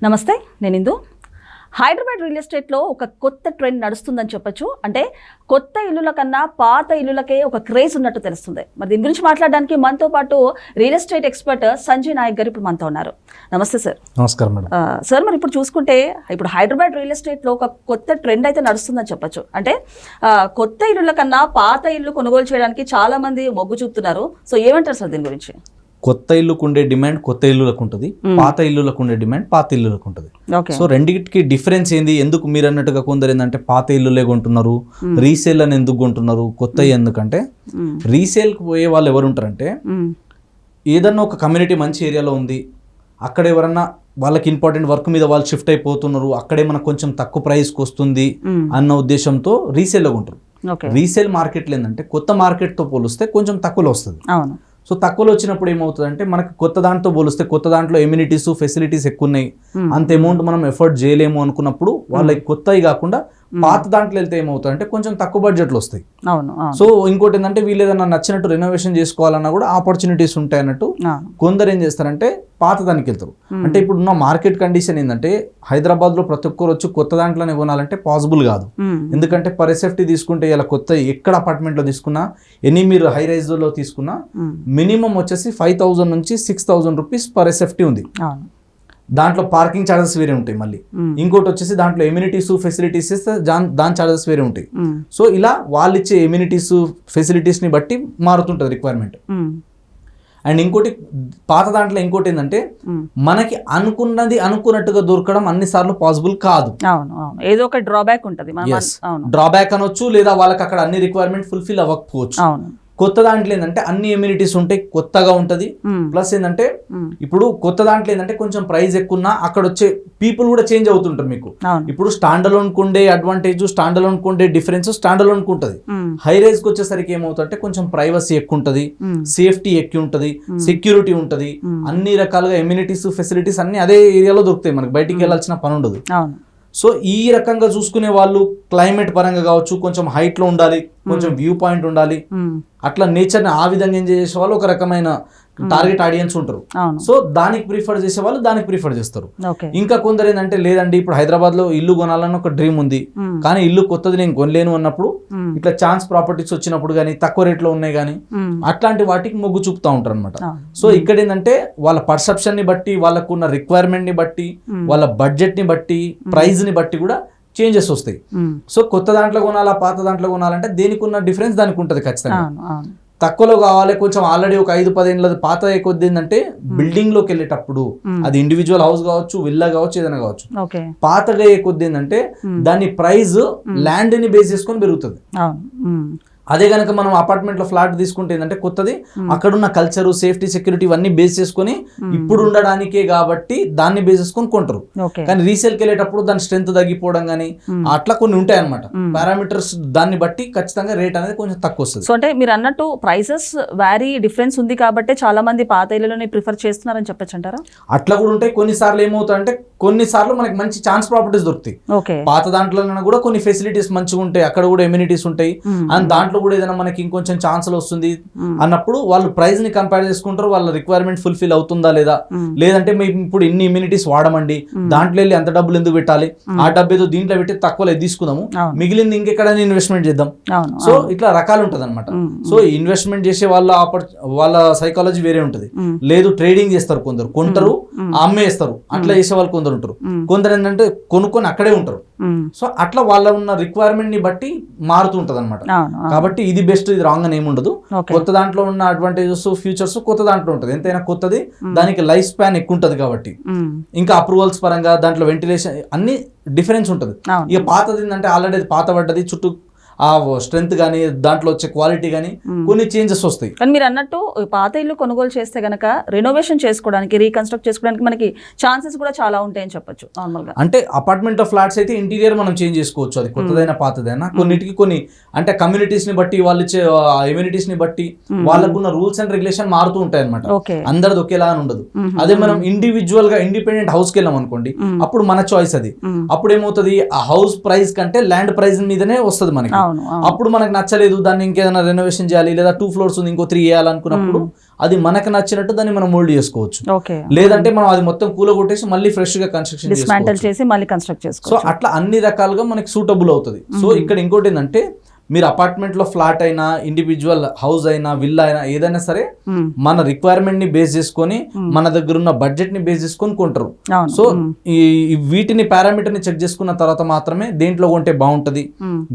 నమస్తే, నేను ఇందు. హైదరాబాద్ రియల్ ఎస్టేట్లో ఒక కొత్త ట్రెండ్ నడుస్తుందని చెప్పొచ్చు. అంటే కొత్త ఇల్లుల కన్నా పాత ఇల్లులకే ఒక క్రేజ్ ఉన్నట్టు తెలుస్తుంది. మరి దీని గురించి మాట్లాడడానికి మనతో పాటు real estate expert Sanjay Nayak గారు ఇప్పుడు మనతో ఉన్నారు. నమస్తే సార్. నమస్కారం మేడం. సార్, మరి ఇప్పుడు చూసుకుంటే ఇప్పుడు హైదరాబాద్ రియల్ ఎస్టేట్లో ఒక కొత్త ట్రెండ్ అయితే నడుస్తుందని చెప్పొచ్చు. అంటే కొత్త ఇల్లుల కన్నా పాత ఇల్లు కొనుగోలు చేయడానికి చాలా మంది మొగ్గు చూపుతున్నారు. సో ఏమంటారు సార్ దీని గురించి? కొత్త ఇల్లుకు ఉండే డిమాండ్ కొత్త ఇల్లులకు ఉంటుంది, పాత ఇల్లులకు ఉండే డిమాండ్ పాత ఇల్లులకు ఉంటుంది. సో రెండింటికి డిఫరెన్స్ ఏంది? ఎందుకు మీరు అన్నట్టుగా కొందరు ఏంటంటే పాత ఇల్లులే కొంటున్నారు, రీసేల్ అని ఎందుకు కొంటున్నారు, కొత్త ఎందుకంటే రీసేల్కి పోయే వాళ్ళు ఎవరు ఉంటారంటే ఏదన్నా ఒక కమ్యూనిటీ మంచి ఏరియాలో ఉంది, అక్కడ ఎవరన్నా వాళ్ళకి ఇంపార్టెంట్ వర్క్ మీద వాళ్ళు షిఫ్ట్ అయిపోతున్నారు, అక్కడే మనకు కొంచెం తక్కువ ప్రైస్కి వస్తుంది అన్న ఉద్దేశంతో రీసేల్లో కొంటారు. రీసేల్ మార్కెట్లో ఏంటంటే కొత్త మార్కెట్తో పోలిస్తే కొంచెం తక్కువలో వస్తుంది. సో తక్కువలో వచ్చినప్పుడు ఏమవుతుందంటే మనకు కొత్త దాంట్లో పోలిస్తే కొత్త దాంట్లో ఎమ్యూనిటీస్ ఫెసిలిటీస్ ఎక్కువ ఉన్నాయి, అంత అమౌంట్ మనం ఎఫర్ట్ చేయలేము అనుకున్నప్పుడు వాళ్ళకి కొత్తవి కాకుండా పాత దాంట్లో వెళ్తే ఏమవుతుందంటే కొంచెం తక్కువ బడ్జెట్లో వస్తాయి. సో ఇంకోటి ఏంటంటే వీళ్ళు ఏదైనా నచ్చినట్టు రెనోవేషన్ చేసుకోవాలన్నా కూడా ఆపర్చునిటీస్ ఉంటాయి అన్నట్టు కొందరు ఏం చేస్తారంటే పాత దానికి వెళ్తారు. అంటే ఇప్పుడు ఉన్న మార్కెట్ కండిషన్ ఏంటంటే హైదరాబాద్లో ప్రతి ఒక్కరు వచ్చి కొత్త దాంట్లోనే కొనాలంటే పాసిబుల్ కాదు. ఎందుకంటే పర్ సేఫ్టీ తీసుకుంటే ఇలా కొత్త ఎక్కడ అపార్ట్మెంట్లో తీసుకున్నా ఎనీ మీరు హై రైజ్లో తీసుకున్నా మినిమం వచ్చేసి 5,000 నుంచి 6,000 రూపీస్ పర్ సేఫ్టీ ఉంది. దాంట్లో పార్కింగ్ ఛార్జెస్ వేరే ఉంటాయి. మళ్ళీ ఇంకోటి వచ్చేసి దాంట్లో ఎమ్యూనిటీస్ ఫెసిలిటీస్ ఇస్తే దాని ఛార్జెస్ వేరే ఉంటాయి. సో ఇలా వాళ్ళు ఇచ్చే ఎమ్యూనిటీస్ ఫెసిలిటీస్ ని బట్టి మారుతుంటది రిక్వైర్మెంట్. అండ్ ఇంకోటి పాత దాంట్లో ఇంకోటి ఏంటంటే మనకి అనుకున్నది అనుకున్నట్టుగా దొరకడం అన్నిసార్లు పాసిబుల్ కాదు. ఏదో ఒక డ్రాబ్యాక్ ఉంటుంది, డ్రాబ్యాక్ అనొచ్చు, లేదా వాళ్ళకి అక్కడ అన్ని రిక్వైర్మెంట్ ఫుల్ఫిల్ అవ్వకపోవచ్చు. కొత్త దాంట్లో ఏంటంటే అన్ని ఎమ్యూనిటీస్ ఉంటాయి, కొత్తగా ఉంటది. ప్లస్ ఏంటంటే ఇప్పుడు కొత్త దాంట్లో ఏంటంటే కొంచెం ప్రైస్ ఎక్కువ అక్కడ వచ్చే పీపుల్ కూడా చేంజ్ అవుతుంటారు. మీకు ఇప్పుడు స్టాండ్ అలోన్ కుండే అడ్వాంటేజ్, స్టాండ్ అలోన్ కుండే డిఫరెన్స్ స్టాండ్ అలోన్ కుంటది. హై రైజ్ కి వచ్చేసరికి ఏమవుతుందంటే కొంచెం ప్రైవసీ ఎక్కువ ఉంటది, సేఫ్టీ ఎక్కువ ఉంటది, సెక్యూరిటీ ఉంటది, అన్ని రకాలుగా ఎమ్యూనిటీస్ ఫెసిలిటీస్ అన్ని అదే ఏరియాలో దొరుకుతాయి, మనకి బయటికి వెళ్ళాల్సిన పని ఉండదు. సో ఈ రకంగా చూసుకునే వాళ్ళు క్లైమేట్ పరంగా కావచ్చు, కొంచెం హైట్ లో ఉండాలి, కొంచెం వ్యూ పాయింట్ ఉండాలి, అట్లా నేచర్ ని ఆ విధంగా ఎంజాయ్ చేసే వాళ్ళు ఒక రకమైన టార్గెట్ ఆడియన్స్ ఉంటారు. సో దానికి ప్రిఫర్ చేసే వాళ్ళు దానికి ప్రిఫర్ చేస్తారు. ఇంకా కొందరు ఏంటంటే లేదండి ఇప్పుడు హైదరాబాద్ లో ఇల్లు కొనాలని ఒక డ్రీమ్ ఉంది, కానీ ఇల్లు కొత్తది నేను కొనలేను అన్నప్పుడు ఇట్లా ఛాన్స్ ప్రాపర్టీస్ వచ్చినప్పుడు కానీ తక్కువ రేట్లో ఉన్నాయి కానీ అట్లాంటి వాటికి మొగ్గు చూపుతా ఉంటారు అనమాట. సో ఇక్కడ ఏంటంటే వాళ్ళ పర్సెప్షన్ ని బట్టి, వాళ్ళకున్న రిక్వైర్మెంట్ ని బట్టి, వాళ్ళ బడ్జెట్ ని బట్టి, ప్రైజ్ ని బట్టి కూడా చేంజెస్ వస్తాయి. సో కొత్త దాంట్లో కొనాలా పాత దాంట్లో కొనాలంటే దేనికి ఉన్న డిఫరెన్స్ దానికి ఉంటుంది ఖచ్చితంగా. తక్కువలో కావాలి, కొంచెం ఆల్రెడీ ఒక 5-10 ఏళ్ళ పాత కొద్ది ఏంటంటే బిల్డింగ్ లోకి వెళ్ళేటప్పుడు అది ఇండివిజువల్ హౌస్ కావచ్చు, విల్లా కావచ్చు, ఏదైనా కావచ్చు, పాతగా కొద్ది ఏంటంటే దాని ప్రైస్ ల్యాండ్ ని బేస్ చేసుకొని పెరుగుతుంది. అదే కనుక మనం అపార్ట్మెంట్ లో ఫ్లాట్ తీసుకుంటే ఏంటంటే కొత్తది అక్కడున్న కల్చర్, సేఫ్టీ, సెక్యూరిటీ ఇవన్నీ బేస్ చేసుకుని ఇప్పుడు ఉండడానికే కాబట్టి దాన్ని బేస్ చేసుకొని కొంటారు. కానీ రీసేల్కి వెళ్ళేటప్పుడు దాని స్ట్రెంత్ తగ్గిపోవడం కానీ అట్లా కొన్ని ఉంటాయి అనమాట పారామీటర్స్, దాన్ని బట్టి ఖచ్చితంగా రేట్ అనేది కొంచెం తక్కువ వస్తుంది. సో అంటే మీరు అన్నట్టు ప్రైసెస్ వ్యారీ డిఫరెన్స్ ఉంది కాబట్టి చాలా మంది పాత ఇళ్లలోనే ప్రిఫర్ చేస్తున్నారని చెప్పొచ్చు అంటారా? అట్లా కూడా ఉంటాయి. కొన్నిసార్లు ఏమవుతాయంటే కొన్నిసార్లు మనకి మంచి ఛాన్స్ ప్రాపర్టీస్ దొరుకుతాయి. పాత దాంట్లో కూడా కొన్ని ఫెసిలిటీస్ మంచిగా ఉంటాయి, అక్కడ కూడా ఎమ్యూనిటీస్ ఉంటాయి, అండ్ దాంట్లో కూడా ఏదైనా మనకి ఇంకొంచెం ఛాన్సులు వస్తుంది అన్నప్పుడు వాళ్ళు ప్రైస్ ని కంపేర్ చేసుకుంటారు, వాళ్ళ రిక్వైర్మెంట్ ఫుల్ఫిల్ అవుతుందా లేదా, లేదంటే మేము ఇప్పుడు ఇన్ని ఇమ్యూనిటీస్ వాడమండి, దాంట్లో వెళ్ళి అంత డబ్బులు ఎందుకు పెట్టాలి, ఆ డబ్బు ఏదో దీంట్లో పెట్టి తక్కువలో తీసుకుందాము, మిగిలింది ఇంకెక్కడైనా ఇన్వెస్ట్మెంట్ చేద్దాం. సో ఇట్లా రకాలు ఉంటది అనమాట. సో ఇన్వెస్ట్మెంట్ చేసే వాళ్ళ సైకాలజీ వేరే ఉంటది. లేదు ట్రేడింగ్ చేస్తారు కొందరు, కొంటారు అమ్మేస్తారు, అట్లా చేసే వాళ్ళు కొందరు ఉంటారు. కొందరు ఏంటంటే కొనుక్కొని అక్కడే ఉంటారు. సో అట్లా వాళ్ళ ఉన్న రిక్వైర్మెంట్ ని బట్టి మారుతూ ఉంటది అనమాట. కాబట్టి ఇది బెస్ట్, ఇది రాంగ్ అని ఏముండదు. కొత్త దాంట్లో ఉన్న అడ్వాంటేజెస్ ఫీచర్స్ కొత్త దాంట్లో ఉంటుంది. ఎంతైనా కొత్తది దానికి లైఫ్ స్పాన్ ఎక్కువ ఉంటది కాబట్టి, ఇంకా అప్రూవల్స్ పరంగా దాంట్లో వెంటిలేషన్ అన్ని డిఫరెన్స్ ఉంటుంది. ఇక పాతది ఏంటంటే ఆల్రెడీ పాత పడ్డది, చుట్టూ ఆ స్ట్రెంత్ కానీ దాంట్లో వచ్చే క్వాలిటీ కానీ కొన్ని చేంజెస్ వస్తాయి. కానీ మీరు అన్నట్టు పాత ఇల్లు కొనుగోలు చేస్తే గనక రెనోవేషన్ చేసుకోవడానికి, రీకన్స్ట్రక్ట్ చేసుకోవడానికి మనకి ఛాన్సెస్ కూడా చాలా ఉంటాయని చెప్పొచ్చు. నార్మల్ గా అంటే అపార్ట్మెంట్ ఆఫ్ ఫ్లాట్స్ అయితే ఇంటీరియర్ మనం చేంజ్ చేసుకోవచ్చు, అది కొత్తదైనా పాతదైనా. కొన్నిటికి కొన్ని అంటే కమ్యూనిటీస్ ని బట్టి, వాళ్ళు ఇచ్చే ఎమ్యూనిటీస్ ని బట్టి వాళ్ళకున్న రూల్స్ అండ్ రెగ్యులేషన్ మారుతూ ఉంటాయి అనమాట. అందరిది ఒకేలా ఉండదు. అదే మనం ఇండివిజువల్ గా ఇండిపెండెంట్ హౌస్ కి వెళ్ళాం అనుకోండి, అప్పుడు మన చాయిస్ అది. అప్పుడు ఏమవుతుంది, ఆ హౌస్ ప్రైస్ కంటే ల్యాండ్ ప్రైస్ మీదనే వస్తుంది మనకి. అప్పుడు మనకు నచ్చలేదు, దాన్ని ఇంకేదైనా రెనోవేషన్ చేయాలి, లేదా 2 floors ఉంది ఇంకో 3 వేయాలనుకున్నప్పుడు అది మనకు నచ్చినట్టు దాన్ని మనం మోల్డ్ చేసుకోవచ్చు. లేదంటే మనం అది మొత్తం కూలగొట్టేసి మళ్ళీ ఫ్రెష్ గా కన్స్ట్రక్షన్ చేసి మళ్ళీ కన్స్ట్రక్ట్ చేసుకోవచ్చు. సో అట్లా అన్ని రకాలుగా మనకి సూటబుల్ అవుతుంది. సో ఇక్కడ ఇంకోటి ఏంటంటే మీరు అపార్ట్మెంట్ లో ఫ్లాట్ అయినా, ఇండివిజువల్ హౌస్ అయినా, విల్లా అయినా, ఏదైనా సరే మన రిక్వైర్మెంట్ ని బేస్ చేసుకొని, మన దగ్గర ఉన్న బడ్జెట్ ని బేస్ చేసుకొని కొంటారు. సో ఈ వీటిని పారామీటర్ ని చెక్ చేసుకున్న తర్వాత మాత్రమే దేంట్లో కొంటే బాగుంటది,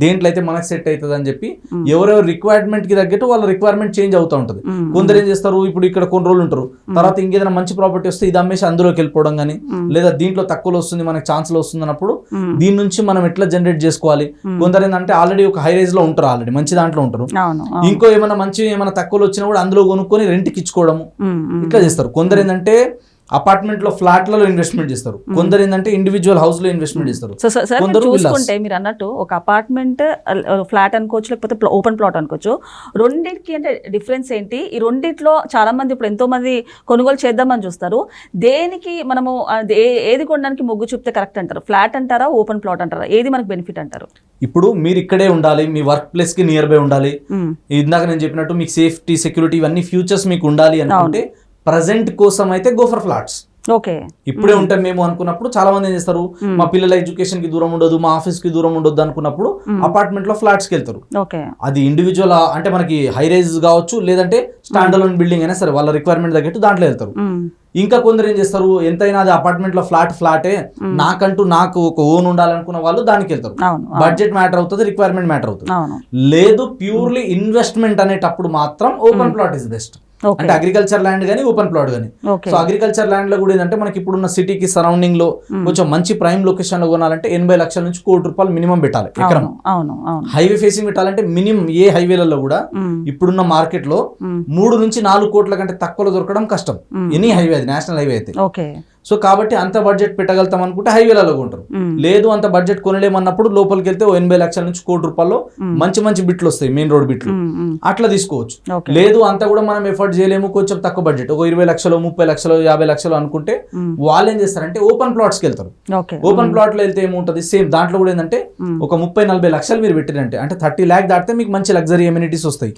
దేంట్లో అయితే మనకు సెట్ అవుతుంది అని చెప్పి ఎవరెవరు రిక్వైర్మెంట్ కి తగ్గట్టు వాళ్ళ రిక్వైర్మెంట్ చేంజ్ అవుతూ ఉంటుంది. కొందరు ఏం చేస్తారు, ఇప్పుడు ఇక్కడ కొన్ని రోజులు ఉంటారు, తర్వాత ఇంకేదైనా మంచి ప్రాపర్టీ వస్తే ఇది అమ్మేసి అందులోకి వెళ్ళిపోవడం కానీ, లేదా దీంట్లో తక్కువలో వస్తుంది మనకి ఛాన్స్లో వస్తుంది అన్నప్పుడు దీని నుంచి మనం ఎట్లా జనరేట్ చేసుకోవాలి. కొందరు ఏంటంటే ఆల్రెడీ ఒక హై రేంజ్ లో ఉంటారు, ఆల్రెడీ మంచి దాంట్లో ఉంటారు, ఇంకో ఏమైనా తక్కువలో వచ్చినా కూడా అందులో కొనుక్కొని రెంట్కి ఇచ్చుకోవడము ఇట్లా చేస్తారు. కొందరు ఏంటంటే అపార్ట్మెంట్ లో ఫ్లాట్లలో ఇన్వెస్ట్మెంట్ చేస్తారు, కొందరు ఏంటంటే ఇండివిజువల్ హౌస్ లో ఇన్వెస్ట్మెంట్ చేస్తారు. చూసుకుంటే మీరు అన్నట్టు ఒక అపార్ట్మెంట్ ఫ్లాట్ అనుకోవచ్చు, లేకపోతే ఓపెన్ ప్లాట్ అనుకోవచ్చు, రెండింటికి అంటే డిఫరెన్స్ ఏంటి? ఈ రెండిట్లో చాలా మంది ఇప్పుడు ఎంతో మంది కొనుగోలు చేద్దామని చూస్తారు. దేనికి మనము ఏది కొనడానికి మొగ్గు చూపితే కరెక్ట్ అంటారు? ఫ్లాట్ అంటారా, ఓపెన్ ప్లాట్ అంటారా? ఏది మనకు బెనిఫిట్ అంటారు? ఇప్పుడు మీరు ఇక్కడే ఉండాలి, మీ వర్క్ ప్లేస్ కి నియర్ బై ఉండాలి, ఇందాక నేను చెప్పినట్టు మీకు సేఫ్టీ, సెక్యూరిటీ ఇవన్నీ ఫ్యూచర్స్ మీకు ఉండాలి అనుకుంటే ప్రజెంట్ కోసం అయితే గో ఫర్ ఫ్లాట్స్. ఓకే, ఇప్పుడే ఉంటాం మేము అనుకున్నప్పుడు చాలా మంది ఏం చేస్తారు, మా పిల్లల ఎడ్యుకేషన్ కి దూరం ఉండదు, మా ఆఫీస్ కి దూరం ఉండదు అనుకున్నప్పుడు అపార్ట్మెంట్ లో ఫ్లాట్స్ కి వెళ్తారు. అది ఇండివిజువల్ అంటే మనకి హై రైజ్ కావచ్చు, లేదంటే స్టాండ్ అలోన్ బిల్డింగ్ అయినా సరే వాళ్ళ రిక్వైర్మెంట్ తగ్గట్టు దాంట్లో వెళ్తారు. ఇంకా కొందరు ఏం చేస్తారు, ఎంతైనా అది అపార్ట్మెంట్ లో ఫ్లాటే, నాకు ఒక ఓన్ ఉండాలనుకున్న వాళ్ళు దానికి వెళ్తారు. బడ్జెట్ మ్యాటర్ అవుతుంది, రిక్వైర్మెంట్ మ్యాటర్ అవుతుంది. లేదు ప్యూర్లీ ఇన్వెస్ట్మెంట్ అనేటప్పుడు మాత్రం ఓపెన్ ప్లాట్ ఇస్ బెస్ట్. అంటే అగ్రికల్చర్ ల్యాండ్ కానీ, ఓపెన్ ప్లాట్ కానీ. సో అగ్రికల్చర్ ల్యాండ్ లో కూడా ఏంటంటే మనకి ఇప్పుడున్న సిటీకి సరౌండింగ్ లో కొంచెం మంచి ప్రైమ్ లొకేషన్ లో కొనాలంటే 80 లక్షల నుంచి ₹1 కోటి మినిమం పెట్టాలి ఎకరం. హైవే ఫేసింగ్ పెట్టాలంటే మినిమం ఏ హైవేలలో కూడా ఇప్పుడున్న మార్కెట్ లో 3 నుంచి 4 కోట్ల కంటే తక్కువలో దొరకడం కష్టం, ఎనీ హైవే, అది నేషనల్ హైవే అయితే. సో కాబట్టి అంత బడ్జెట్ పెట్టగలుగుతాం అనుకుంటే హైవేలలో కొంటారు. లేదు అంత బడ్జెట్ కొనలేమన్నప్పుడు లోపలికి వెళ్తే 80 లక్షల నుంచి ₹1 కోటి మంచి మంచి బిట్లు వస్తాయి, మెయిన్ రోడ్ బిట్లు, అట్లా తీసుకోవచ్చు. లేదు అంత కూడా మనం ఎఫర్ట్ చేయలేము, కొంచెం తక్కువ బడ్జెట్, ఒక 20 లక్షలు, 30 లక్షలు, 50 లక్షలు అనుకుంటే వాళ్ళు ఏం చేస్తారంటే ఓపెన్ ప్లాట్స్కి వెళ్తారు. ఓపెన్ ప్లాట్ లో వెళ్తే ఏముంటది, సేమ్ దాంట్లో కూడా ఏంటంటే ఒక 30-40 లక్షలు మీరు పెట్టినంటే, అంటే 30 lakh దాటితే మీకు మంచి లగ్జరీ ఎమ్యూనిటీస్ వస్తాయి.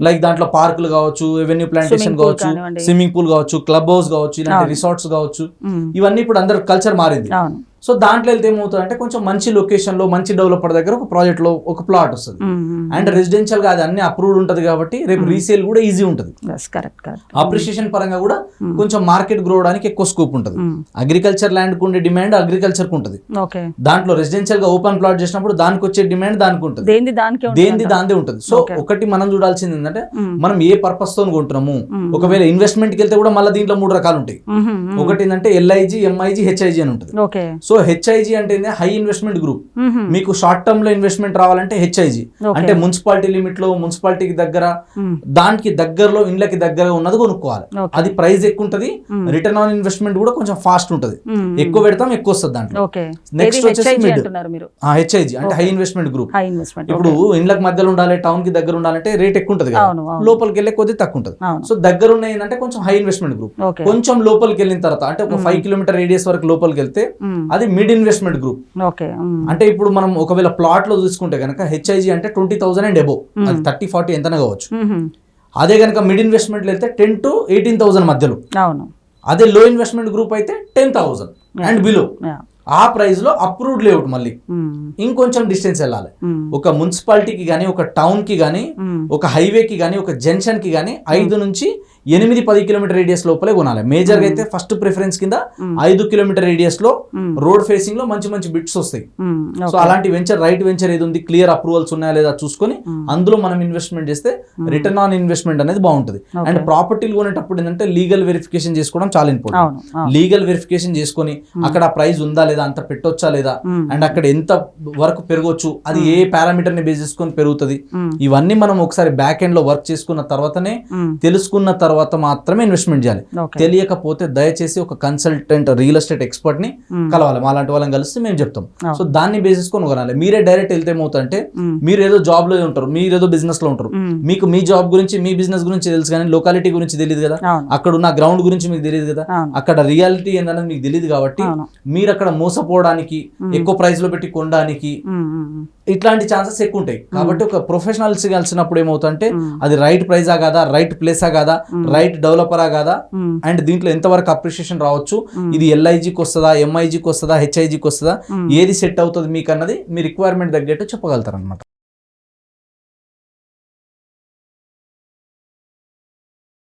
లైక్ దాంట్లో పార్కులు కావచ్చు, ఎవెన్యూ ప్లాంటేషన్ కావచ్చు, స్విమ్మింగ్ పూల్ కావచ్చు, క్లబ్ హౌస్ కావచ్చు, ఇలాంటి రిసార్ట్స్ కావచ్చు, ఇవన్నీ ఇప్పుడు అందరు కల్చర్ మారింది. సో దాంట్లో వెళ్తే ఏమవుతుంది అంటే కొంచెం మంచి లొకేషన్ లో, మంచి డెవలపర్ దగ్గర ఒక ప్రాజెక్ట్ లో ఒక ప్లాట్ వస్తుంది, అండ్ రెసిడెన్షియల్ గా అది అన్ని అప్రూవ్డ్ ఉంటది కాబట్టి రేపు రీసేల్ కూడా ఈజీ ఉంటుంది. అప్రిషియేషన్ పరంగా కూడా కొంచెం మార్కెట్ గ్రో అవడానికి ఎక్కువ స్కోప్ ఉంటుంది. అగ్రికల్చర్ ల్యాండ్ కు ఉండే డిమాండ్ అగ్రికల్చర్ కు ఉంటుంది, దాంట్లో రెసిడెన్షియల్ గా ఓపెన్ ప్లాట్ చేసినప్పుడు దానికి వచ్చే డిమాండ్ దానికి ఉంటుంది, దేంది దాందే ఉంటుంది. సో ఒకటి మనం చూడాల్సింది ఏంటంటే మనం ఏ పర్పస్ తో కొంటున్నాము. ఒకవేళ ఇన్వెస్ట్మెంట్ కి వెళ్తే కూడా మళ్ళీ దీంట్లో 3 రకాలు ఉంటాయి. ఒకటి ఏంటంటే LIG, MIG, HIG అని ఉంటుంది. సో HIG అంటే హై ఇన్వెస్ట్మెంట్ గ్రూప్. మీకు షార్ట్ టర్మ్ లో ఇన్వెస్ట్మెంట్ రావాలంటే HIG అంటే మున్సిపాలిటీ లిమిట్ లో, మున్సిపాలిటీకి దగ్గర, దానికి దగ్గరలో, ఇండ్లకి దగ్గర ఉన్నది కొనుక్కోవాలి. అది ప్రైస్ ఎక్కువ ఉంటది, రిటర్న్ ఆన్ ఇన్వెస్ట్మెంట్ కూడా కొంచెం ఫాస్ట్ ఉంటది, ఎక్కువ పెడతాం ఎక్కువ వస్తుంది దాంట్లో. నెక్స్ట్ వచ్చేసి మిడ్ HIG అంటే హై ఇన్వెస్ట్మెంట్ గ్రూప్. ఇప్పుడు ఇండ్లకు మధ్యలో ఉండాలి, టౌన్ కి దగ్గర ఉండాలంటే రేట్ ఎక్కువ ఉంటది కదా, లోపలికి వెళ్ళే కొద్ది తక్కువ ఉంటది. సో దగ్గర ఉన్న ఏంటంటే కొంచెం హై ఇన్వెస్ట్మెంట్ గ్రూప్. కొంచెం లోపలికి వెళ్ళిన తర్వాత అంటే ఒక 5 కిలోమీటర్ రేడియస్ వరకు లోపలికి వెళ్తే అది మిడ్ ఇన్వెస్ట్మెంట్ గ్రూప్. అంటే ఇప్పుడు మనం ఒకవేళ ప్లాట్ లో చూసుకుంటే కనుక HIG అంటే 20,000 అండ్ అబోవ్, అది 30-40 ఎంతనే కావచ్చు. అదే కనుక మిడ్ ఇన్వెస్ట్మెంట్ వెళ్తే 10 to 18,000 మధ్యలో. అదే లో ఇన్వెస్ట్మెంట్ గ్రూప్ అయితే 10,000 అండ్ బిలో. ఆ ప్రైస్ లో అప్రూవ్డ్ లేఅవుట్, మళ్ళీ ఇంకొంచెం డిస్టెన్స్ వెళ్ళాలి. ఒక మున్సిపాలిటీకి గానీ, ఒక టౌన్ కి గానీ, ఒక హైవేకి గానీ, ఒక జంక్షన్ కి గానీ 5 నుంచి 8-10 కిలోమీటర్ రేడియస్ లోపలే కొనాలి. మేజర్ గా అయితే ఫస్ట్ ప్రిఫరెన్స్ కింద 5 కిలోమీటర్ రేడియస్ లో రోడ్ ఫేసింగ్ లో మంచి మంచి బిట్స్ వస్తాయి. సో అలాంటి వెంచర్, రైట్ వెంచర్ ఏది ఉంది, క్లియర్ అప్రూవల్స్ ఉన్నాయా లేదా చూసుకొని అందులో మనం ఇన్వెస్ట్మెంట్ చేస్తే రిటర్న్ ఆన్ ఇన్వెస్ట్మెంట్ అనేది బాగుంటుంది. అండ్ ప్రాపర్టీలు కొనేటప్పుడు ఏంటంటే లీగల్ వెరిఫికేషన్ చేసుకోవడం చాలా ఇంపార్టెంట్. లీగల్ వెరిఫికేషన్ చేసుకొని అక్కడ ప్రైస్ ఉందా లేదా, అంత పెట్టొచ్చా లేదా, అండ్ అక్కడ ఎంత వరకు పెరగొచ్చు, అది ఏ పారామీటర్ ని బేస్ చేసుకొని పెరుగుతుంది, ఇవన్నీ మనం ఒకసారి బ్యాక్ ఎండ్ లో వర్క్ చేసుకున్న తర్వాతనే, తెలుసుకున్న తర్వాత తర్వాత మాత్రమే ఇన్వెస్ట్మెంట్ చేయాలి. Okay. తెలియకపోతే దయచేసి ఒక కన్సల్టెంట్ రియల్ ఎస్టేట్ ఎక్స్పర్ట్ ని కలవాలి. మాలాంటి వాళ్ళని కలిస్తే మేము చెప్తాం. సో దాన్ని బేసిస్కొని కొనాలి. మీరే డైరెక్ట్ వెళ్తే ఏమవుతుందంటే మీరు ఏదో జాబ్ లో ఉంటారు, మీరు ఏదో బిజినెస్ లో ఉంటారు, మీకు మీ జాబ్ గురించి మీ బిజినెస్ గురించి తెలుసు కానీ లొకాలిటీ గురించి తెలియదు కదా, అక్కడ ఉన్న గ్రౌండ్ గురించి మీకు తెలియదు కదా, అక్కడ రియాలిటీ ఏందనేది మీకు తెలియదు. కాబట్టి మీరు అక్కడ మోసపోవడానికి, ఎక్కువ ప్రైస్ లో పెట్టి కొనడానికి ఇట్లాంటి ఛాన్సెస్ ఎక్కువ ఉంటాయి. కాబట్టి ఒక ప్రొఫెషనల్స్ కలిసినప్పుడు ఏమవుతుందంటే అది రైట్ ప్రైజా కాదా, రైట్ ప్లేసా కాదా, రైట్ డెవలపరా కాదా, అండ్ దీంట్లో ఎంతవరకు అప్రిషియేషన్ రావచ్చు, ఇది LIGకి వస్తుందా, MIGకి వస్తుందా, HIGకి వస్తుందా, ఏది సెట్ అవుతుంది మీకు అన్నది మీ రిక్వైర్మెంట్ తగ్గట్టు చెప్పగలుగుతారు అనమాట.